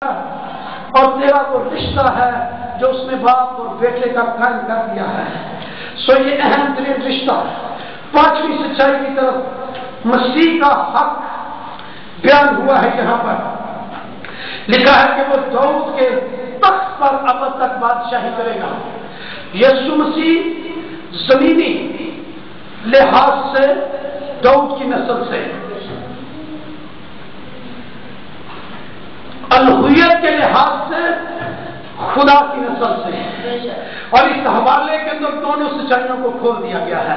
اور تیرا وہ رشتہ ہے جو اس نے باپ اور بیٹے کا قائم کر دیا ہے. سو یہ اہم ترین رشتہ پانچویں سچائی کی طرف مسیح کا حق بیان ہوا ہے. یہاں پر لکھا ہے کہ وہ داؤد کے تخت پر ابد تک بادشاہی کرے گا. یسوع مسیح زمینی لحاظ سے داؤد کی نسل سے، الوہیت کے لحاظ سے خدا کی نسل سے، اور اس حوالے کے اندر دونوں سچائیوں کو کھول دیا گیا ہے.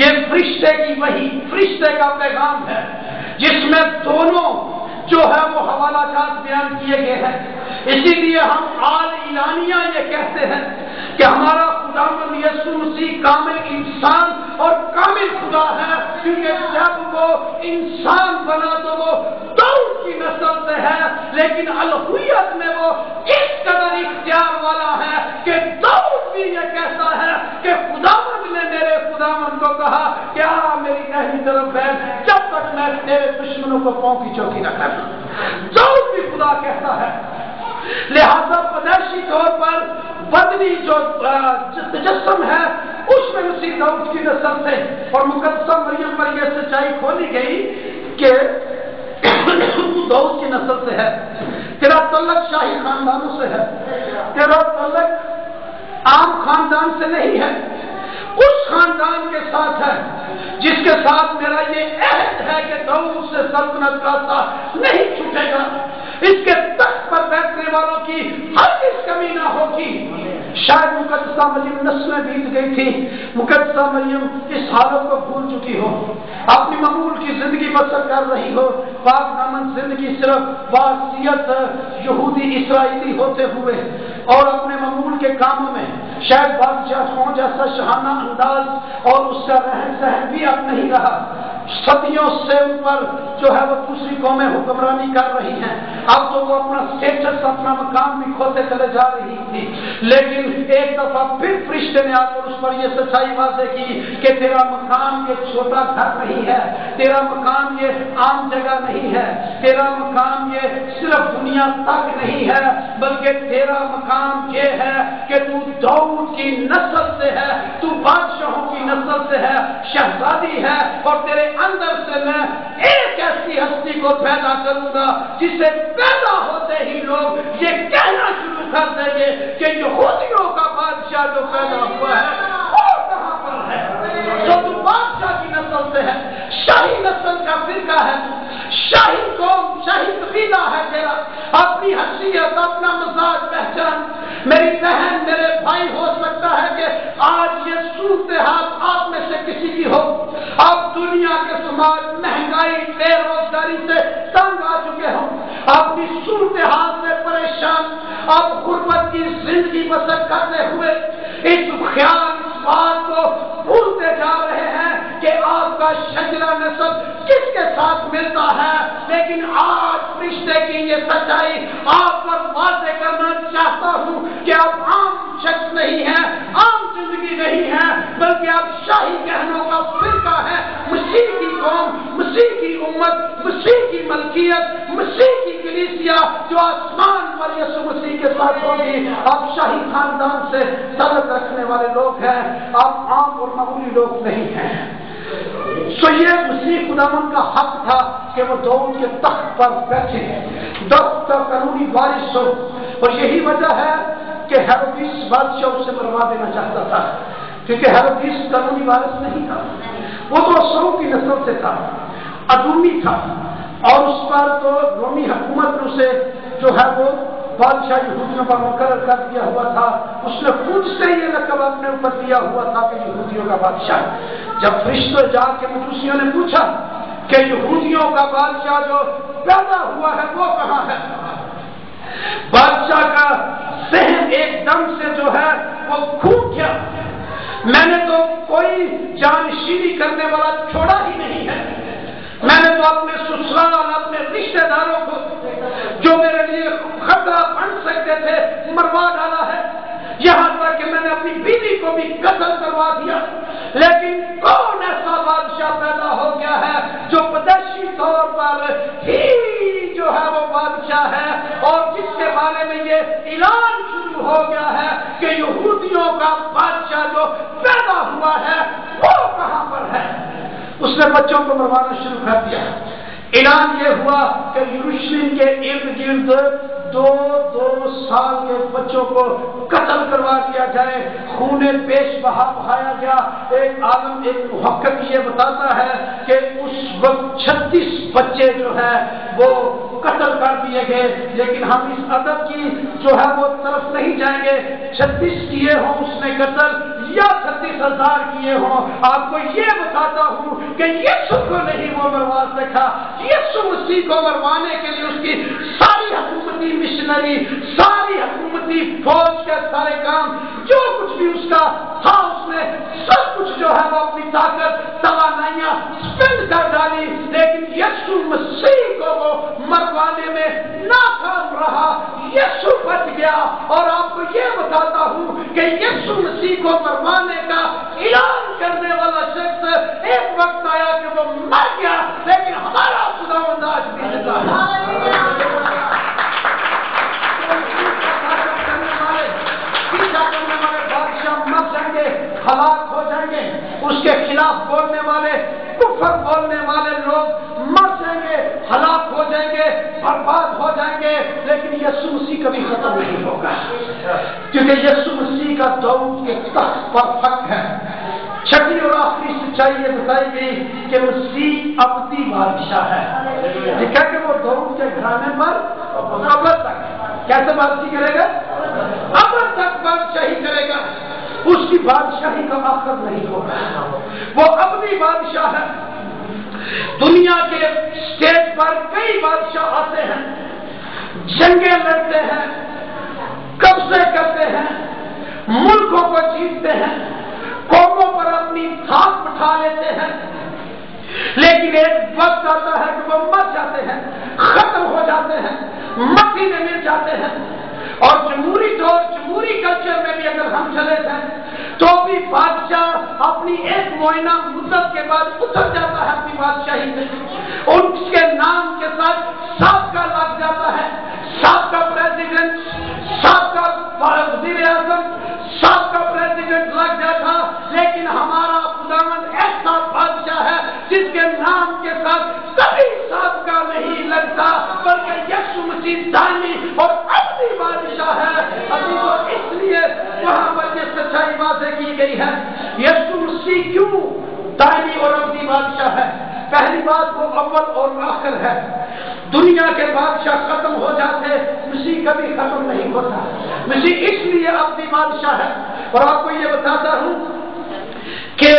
یہ فرشتے کی وحی، فرشتے کا پیغام ہے جس میں دونوں جو ہے وہ حوالہ جات بیان کیے گئے ہیں. اسی لیے ہم آل اعلانیہ یہ کہتے ہیں کہ ہمارا خداوند یسوع مسیح کامل انسان اور کامل خدا ہے، کیونکہ جب وہ انسان بنا تو وہ داؤد کی نسل سے ہے، لیکن الوہیت میں وہ اس قدر اختیار والا ہے کہ داؤد بھی یہ کہتا ہے کہ خداوند نے میرے خداوند کو کہا کہ آ میری دہنی طرف بیٹھ جب تک میں تیرے دشمنوں کو پاؤں کی چوکی نہ کروں. داؤد بھی خدا کہتا ہے. لہذا پیدائشی طور پر بدنی جو تجسم ہے اس میں مسیح داؤد کی نسل سے، اور مقدسہ مریم پر یہ سچائی کھولی گئی کہ داؤد کی نسل سے ہے. تیرا تعلق شاہی خاندانوں سے ہے، تیرا تعلق عام خاندان سے نہیں ہے، اس خاندان کے ساتھ ہے جس کے ساتھ میرا یہ عہد ہے کہ داؤد سے سلطنت کا ساتھ نہیں چھوٹے گا. اس کے تخت پر بیٹھنے والوں کی ہرگز کمی نہ ہوگی. شاید مقدسہ مریم نسلیں بیت گئی تھی، مقدسہ مریم اس حالت کو بھول چکی ہو، اپنی معمول کی زندگی بسر کر رہی ہو، پاک دامن زندگی صرف بحیثیت یہودی اسرائیلی ہوتے ہوئے اور اپنے معمول کے کاموں میں شاید بادشاہوں جیسا شاہانہ انداز اور اس کا رہن سہن بھی اب نہیں رہا. صدیوں سے اوپر جو ہے وہ دوسری قومیں حکمرانی کر رہی ہیں. اب تو وہ اپنا سٹیٹس، اپنا مقام بھی کھوتے چلے جا رہی تھی. لیکن ایک دفعہ پھر فرشتے نے آ کر اس پر یہ سچائی واضح کی کہ تیرا مقام یہ چھوٹا گھر نہیں ہے، تیرا مقام یہ عام جگہ نہیں ہے، تیرا مقام یہ صرف دنیا تک نہیں ہے، بلکہ تیرا مقام یہ ہے کہ تو داؤد کی نسل سے ہے، تو بادشاہوں کی نسل سے ہے، شہزادی ہے، اور تیرے اندر سے میں ایک ایسی ہستی کو پیدا کروں گا جسے پیدا ہوتے ہی لوگ یہ کہنا شروع کر دیں گے کہ یہودیوں کا بادشاہ جو پیدا ہوا ہے وہ کہاں پر ہے. جو تو بادشاہ کی نسل سے ہے، شاہی نسل کا فرقہ ہے، شاہی قوم، شاہی قبیلہ ہے تیرا، اپنی حیثیت، اپنا مزاج پہچان. میری بہن، میرے بھائی، ہو سکتا ہے کہ آج یہ صورتحال آپ میں سے کسی کی ہو. آپ دنیا کے سماج، مہنگائی، بے روزگاری سے تنگ آ چکے ہوں، اپنی صورتحال سے پریشان، آپ غربت کی زندگی بسر کرتے ہوئے اس خیال، اس بات کو بھولتے جا رہے ہیں کہ آپ کا شجرہ نسب کس کے ساتھ ملتا ہے. لیکن آج فرشتے کی یہ سچائی آپ پر واضح کرنا چاہتا ہوں کہ آپ عام شخص نہیں ہیں، عام زندگی نہیں ہے، بلکہ آپ شاہی گہنوں کا فرقہ ہے. مسیح کی قوم، مسیح کی امت، مسیح کی ملکیت، مسیح کی کلیسیا جو آسمان پر یسوع مسیح کے ساتھ ہوگی. آپ شاہی خاندان سے تعلق رکھنے والے لوگ ہیں، آپ عام اور معمولی لوگ نہیں ہیں. سو یہ مسیح خداوند کا حق تھا کہ وہ داؤد کے تخت پر بیٹھے، داؤد کا قانونی وارث ہو. اور یہی وجہ ہے کہ ہیرودیس بادشاہ اسے مروا دینا چاہتا تھا، کیونکہ ہیرودیس قانونی وارث نہیں تھا. وہ تو سرو کی نسل سے تھا، ادومی تھا، اور اس پر تو رومی حکومت نے اسے جو ہے وہ بادشاہ یہودیوں پر مقرر کر دیا ہوا تھا. اس نے خود سے یہ لقب اپنے اوپر دیا ہوا تھا کہ یہودیوں کا بادشاہ. جب فرشتے جا کے مجوسیوں نے پوچھا کہ یہودیوں کا بادشاہ جو پیدا ہوا ہے وہ کہاں ہے، بادشاہ کا ذہن ایک دم سے جو ہے وہ کھوٹ گیا. میں نے تو کوئی جانشینی کرنے والا چھوڑا ہی نہیں ہے، میں نے تو اپنے سسرال، اپنے رشتے داروں کو جو میرے لیے خطرہ بن سکتے تھے مروا ڈالا ہے. یہاں تک کہ میں نے اپنی بیوی کو بھی قتل کروا دیا. لیکن کون ایسا بادشاہ پیدا ہو گیا ہے جو پیدائشی طور پر ہی جو ہے وہ بادشاہ ہے، اور جس بچوں کا بادشاہ جو پیدا ہوا ہے وہ کہاں پر ہے؟ اس نے بچوں کو مروانا شروع کر دیا۔ اعلان یہ ہوا کہ یروشلم کے ارد گرد 2 سال کے بچوں کو قتل کروا دیا جائے، خون پیش بہایا گیا۔ ایک عالم، ایک محقق یہ بتاتا ہے کہ اس وقت 36 بچے جو ہے وہ قتل کر دیے گئے، لیکن ہم اس عدد کی جو ہے وہ طرف نہیں جائیں گے۔ 36 کیے ہوں اس نے قتل یا 36,000 کیے ہوں، آپ کو یہ بتاتا ہوں کہ یسوع کو نہیں وہ مروا سکا۔ یسوع مسیح کو مروانے کے لیے اس کی ساری حکومتی مشنری، ساری حکومتی فوج کے سارے کام، جو کچھ بھی اس کا تھا، اس نے سب کچھ جو ہے وہ اپنی طاقت توانائیاں اسپینڈ کر ڈالی، لیکن یسوع مسیح کو وہ مروانے میں ناکام رہا۔ یسوع بچ گیا، اور آپ کو یہ بتاتا ہوں کہ یسوع مسیح کو مروانے کا اعلان کرنے والا شخص ایک وقت آیا کہ وہ مر گیا، لیکن ہمارا خداوند آج بھی زندہ ہے۔ کرنے والے بادشاہ مر جائیں گے، ہلاک ہو جائیں گے، اس کے خلاف بولنے والے، کفر بولنے والے لوگ مر جائیں گے، ہلاک ہو جائیں گے، برباد ہو جائیں گے، لیکن یسوع مسیح کبھی ختم نہیں ہوگا، کیونکہ یسوع مسیح کا داؤد کے تخت پر حق ہے۔ چھٹی اور آخری سچائی یہ بتائی گئی کہ مسیح ابدی بادشاہ ہے، لکھا کہ وہ داؤد کے گھرانے پر ابد تک کیسے بادشاہی کرے گا؟ ابد تک بادشاہی کرے گا، اس کی بادشاہی کا آخر نہیں ہوگا، وہ ابدی بادشاہ ہے۔ دنیا کے اسٹیج پر کئی بادشاہ آتے ہیں، جنگیں لڑتے ہیں، قبضے کرتے ہیں، ملکوں کو جیتتے ہیں، قوموں پر اپنی دھاک بٹھا لیتے ہیں، لیکن ایک وقت آتا ہے کہ وہ مر جاتے ہیں، ختم ہو جاتے ہیں، مٹی میں مل جاتے ہیں۔ اور جمہوری دور، جمہوری کلچر میں بھی اگر ہم چلے جائیں تو بھی بادشاہ اپنی ایک معینہ مدت کے بعد اتر جاتا ہے اپنی بادشاہی سے، ان کے نام کے ساتھ سابقہ لگ جاتا ہے، سابقہ پریزیڈنٹ، سابقہ وزیر اعظم، سابقہ پریزیڈنٹ لگ جاتا، لیکن ہمارا خداوند ایسا بادشاہ ہے جس کے نام کے ساتھ کبھی سابقہ نہیں لگتا، بلکہ یسوع مسیح دائمی اور ابدی بادشاہ ہے۔ ابھی تو اس لیے وہاں پر یہ سچائی واضح کی گئی ہے، یسوع مسیح کیوں دائمی اور ابدی بادشاہ ہے؟ پہلی بات، وہ اول اور آخر ہے۔ دنیا کے بادشاہ ختم ہو جاتے، مسیح کبھی ختم نہیں ہوتا، مسیح اس لیے ابدی بادشاہ ہے۔ اور آپ کو یہ بتاتا ہوں کہ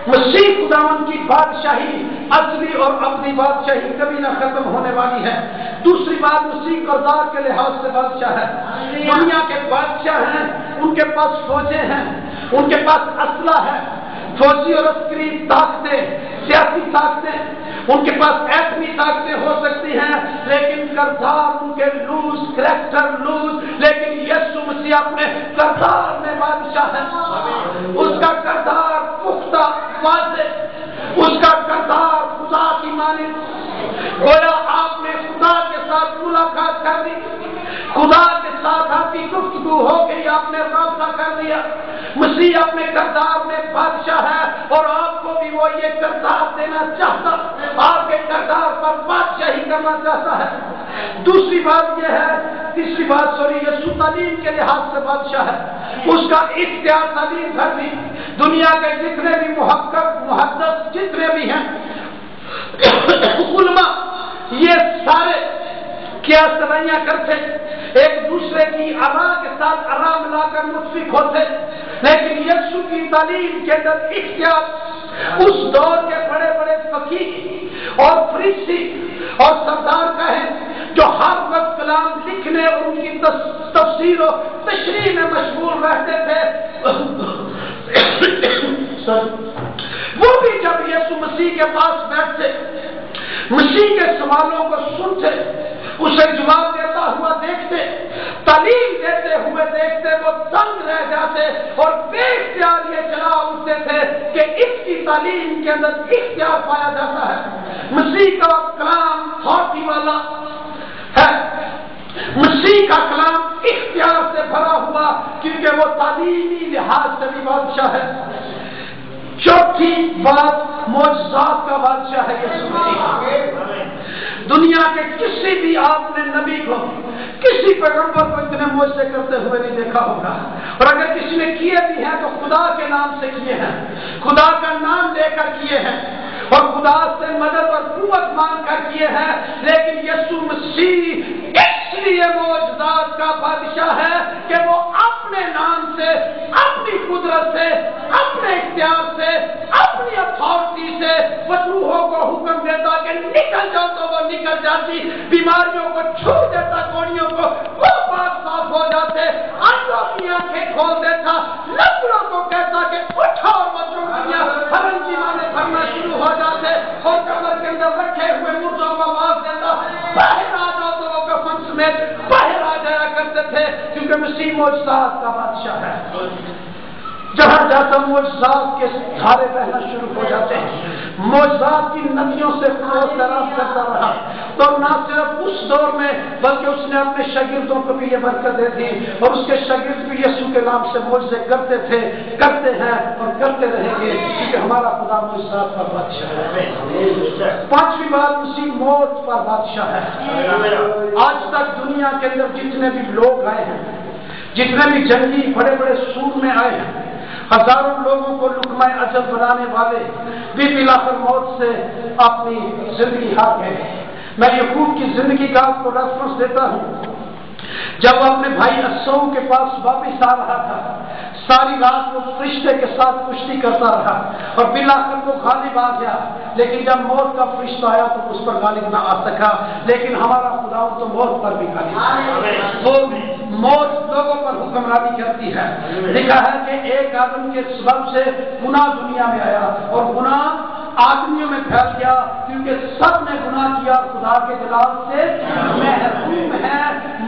مسیح خداوند کی بادشاہی، اصلی اور ابدی بادشاہی کبھی نہ ختم ہونے والی ہے۔ دوسری بات، مسیح کردار کے لحاظ سے بادشاہ ہے۔ دنیا کے بادشاہ ہیں، ان کے پاس فوجیں ہیں، ان کے پاس اسلحہ ہے، فوجی اور عسکری طاقتیں، سیاسی طاقتیں، ان کے پاس ایٹمی طاقتیں ہو سکتی ہیں، لیکن کردار ان کے لوز، کریکٹر لوز، لیکن یسوع مسیح اپنے کردار میں بادشاہ ہے۔ اس کا کردار پختہ، واضح، اس کا کردار خدا کی مانند، گویا آپ نے خدا کے ساتھ ملاقات کر دی، خدا کے ساتھ آپ کی گفتگو ہو گئی، آپ نے رابطہ کر دیا۔ مسیح اپنے کردار میں بادشاہ ہے، اور آپ کو بھی وہ یہ کردار دینا چاہتا، آپ کے کردار پر بادشاہی کرنا چاہتا ہے۔ دوسری بات یہ ہے، تیسری بات یسوع تعلیم کے لحاظ سے بادشاہ ہے، اس کا اختیار تعلیم بھر بھی، دنیا کے جتنے بھی محدث جتنے بھی ہیں علماء، یہ سارے کیا سرائیاں کرتے، ایک دوسرے کی آراء کے ساتھ آراء ملا کر متفق ہوتے، لیکن یسوع کی تعلیم کے اندر اختیار اس دور کے بڑے بڑے فقیہ اور فریسی اور سردار کا ہے، جو ہر وقت کلام لکھنے اور ان کی تفسیر و تشریح میں مشغول رہتے تھے، وہ بھی جب یسوع مسیح کے پاس بیٹھتے، مسیح کے سوالوں کو سنتے، اسے جواب دیتا ہوا دیکھتے، تعلیم دیتے ہوئے دیکھتے، وہ دنگ رہ جاتے اور بے اختیار یہ چلا اٹھتے تھے کہ اس کی تعلیم کے اندر اختیار پایا جاتا ہے۔ مسیح کا کلام ہاتھی والا ہے، مسیح کا کلام اختیار سے بھرا ہوا، کیونکہ وہ تعلیمی لحاظ سے بھی بادشاہ ہے۔ چوتھی بات، معجزات کا بادشاہ ہے یسوع مسیح۔ دنیا کے کسی بھی آپ نے نبی کو، کسی پیغمبر کو اتنے معجزے کرتے ہوئے نہیں دیکھا ہوگا، اور اگر کسی نے کیے بھی ہیں تو خدا کے نام سے کیے ہیں، خدا کا نام لے کر کیے ہیں، اور خدا سے مدد اور قوت مانگ کر کیے ہیں۔ لیکن یسوع مسیح اس لیے معجزات کا بادشاہ ہے کہ وہ اپنے نام سے، اپنی قدرت سے، اپنے اختیار سے، اپنی اتھارٹی سے روحوں کو حکم دیتا کہ نکل جاؤ تو وہ نکل جاتی، بیماریوں کو چھو دیتا، کوڑیوں کو وہ پاک صاف ہو جاتے، آنکھوں کی آنکھیں کھول دیتا، لنگڑوں کو کہتا کہ اٹھو اور بچوں دنیا ہرنجی مانے بھرنا شروع ہو جاتے، اور قبر کے اندر رکھے ہوئے مردوں کو آواز دیتا، باہر آ جاؤ تو وہ کفن سمیت باہر آ جایا کرتے تھے، کیونکہ مسیح معجزات کا بادشاہ ہے۔ جہاں جاتا معجزات کے دھارے بہنا شروع ہو جاتے ہیں، معجزات کی ندیوں سے خروش کرتا رہا، تو نہ صرف اس دور میں بلکہ اس نے اپنے شاگردوں کو بھی یہ برکت دے دی، اور اس کے شاگرد بھی یسوع کے نام سے معجزے کرتے تھے، کرتے ہیں اور کرتے رہیں گے، کیونکہ ہمارا خدا معجزات کا بادشاہ ہے۔ پانچویں بات، مسیح موت پر بادشاہ ہے۔ آج تک دنیا کے اندر جتنے بھی لوگ آئے ہیں، جتنے بھی جنگی بڑے بڑے سور میں آئے ہیں، ہزاروں لوگوں کو لقمہ اجل بنانے والے بھی بلاخر موت سے اپنی زندگی ہار گئے۔ میں یعقوب کی زندگی کا آپ کو ریفرنس دیتا ہوں۔ جب وہ اپنے بھائی عیسو کے پاس واپس آ رہا تھا، ساری رات وہ فرشتے کے ساتھ کشتی کرتا رہا اور بلاخر وہ غالب آ گیا، لیکن جب موت کا فرشتہ آیا تو اس پر غالب نہ آ سکا۔ لیکن ہمارا خدا تو موت پر بھی غالب، وہ موت لوگوں پر حکمرانی کرتی ہے۔ لکھا ہے کہ ایک آدم کے سبب سے گناہ دنیا میں آیا، اور گناہ آدمیوں میں پھیل گیا، کیونکہ سب نے گناہ کیا، خدا کے جلال سے محروم ہے۔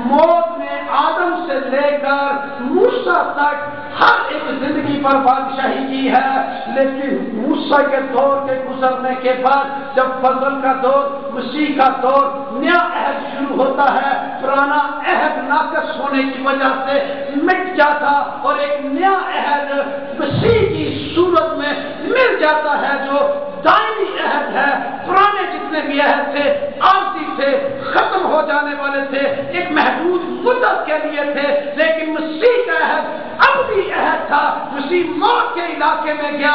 موت نے آدم سے لے کر موسیٰ تک ہر ایک زندگی پر بادشاہی کی ہے، لیکن موسیٰ کے دور کے گزرنے کے بعد جب فضل کا دور، مسیح کا دور، نیا عہد شروع ہوتا ہے، پرانا عہد ناقص ہونے کی وجہ سے مٹ جاتا اور ایک نیا عہد مسیح کی صورت میں مل جاتا ہے، جو دائمی عہد ہے۔ پرانے جتنے بھی عہد تھے عارضی تھے، ختم ہو جانے والے تھے، ایک محدود مدت کے لیے تھے، لیکن مسیح کا عہد ابدی عہد تھا۔ مسیح موت کے علاقے میں گیا،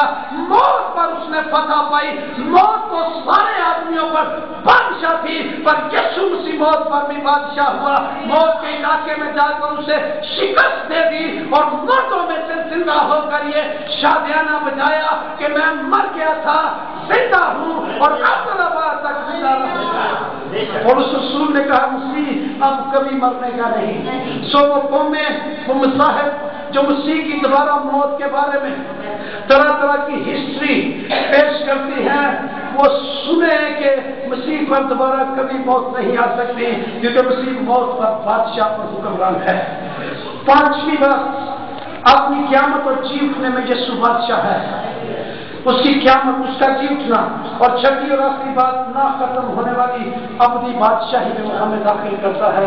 موت پر اس نے فتح پائی، موت تو سارے آدمیوں پر بادشاہ تھی، پر یسوع مسیح موت پر بھی بادشاہ ہوا، موت کے علاقے میں جا کر اسے شکست دے دی، اور مردوں میں سے زندہ ہو کر یہ شادیانہ بجایا کہ میں مر گیا تھا، زندہ ہوں اور ابد تک زندہ رہوں گا۔ اور اس رسول نے کہا مسیح اب کبھی مرنے کا نہیں۔ سو وہ قومیں، وہ مذاہب جو مسیح کی دوبارہ موت کے بارے میں طرح طرح کی ہسٹری پیش کرتی ہیں، وہ سنے کہ مسیح پر دوبارہ کبھی موت نہیں آ سکتی، کیونکہ مسیح موت پر بادشاہ پر حکمران ہے۔ پانچویں بات، اپنی قیامت اور جی اٹھنے میں یسوع بادشاہ ہے، اس کی قیامت، اس کا جی اٹھنا، اور چھٹی اور آخری بات، نہ ختم ہونے والی ابدی بادشاہی میں وہ ہمیں داخل کرتا ہے،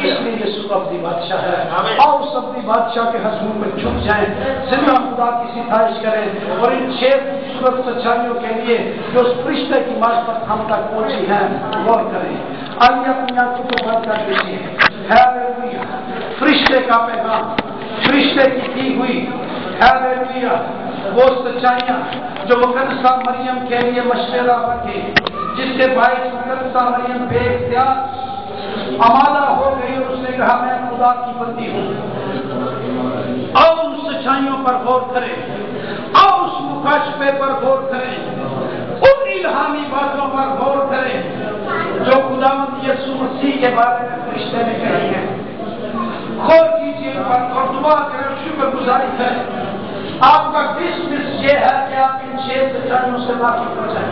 اس لیے یسوع ابدی بادشاہ ہے۔ اور اس ابدی بادشاہ کے حضور میں جھک جائیں، زندہ خدا کی ستائش کریں، اور ان 6 خوبصورت سچائیوں کے لیے جو اس فرشتے کی معرفت ہم تک پہنچی ہیں غور کریں۔ آئیے اپنی آنکھوں کو بند کر دیجیے۔ ہیلیلویا، فرشتے کا پیغام، فرشتے کی ہوئی، ہیلیلویا، وہ سچائیاں جو مقدسہ مریم کے لیے مشورہ رکھے، جس کے باعث مقدسہ مریم بے اختیار آمادہ ہو گئی اور اس نے کہا میں خدا کی بندی ہوں۔ اور ان سچائیوں پر غور کریں، اور اس مکاشفے پر غور کریں، ان الہامی باتوں پر غور کریں جو خداوند یسوع مسیح کے بارے میں فرشتے نے کہی ہیں۔ غور کیجیے ان پر اور دعا کریں، شکر گزاری کریں۔ آپ کا ڈسمس یہ ہے کہ آپ ان 6 سچائیوں سے واقف ہو جائیں۔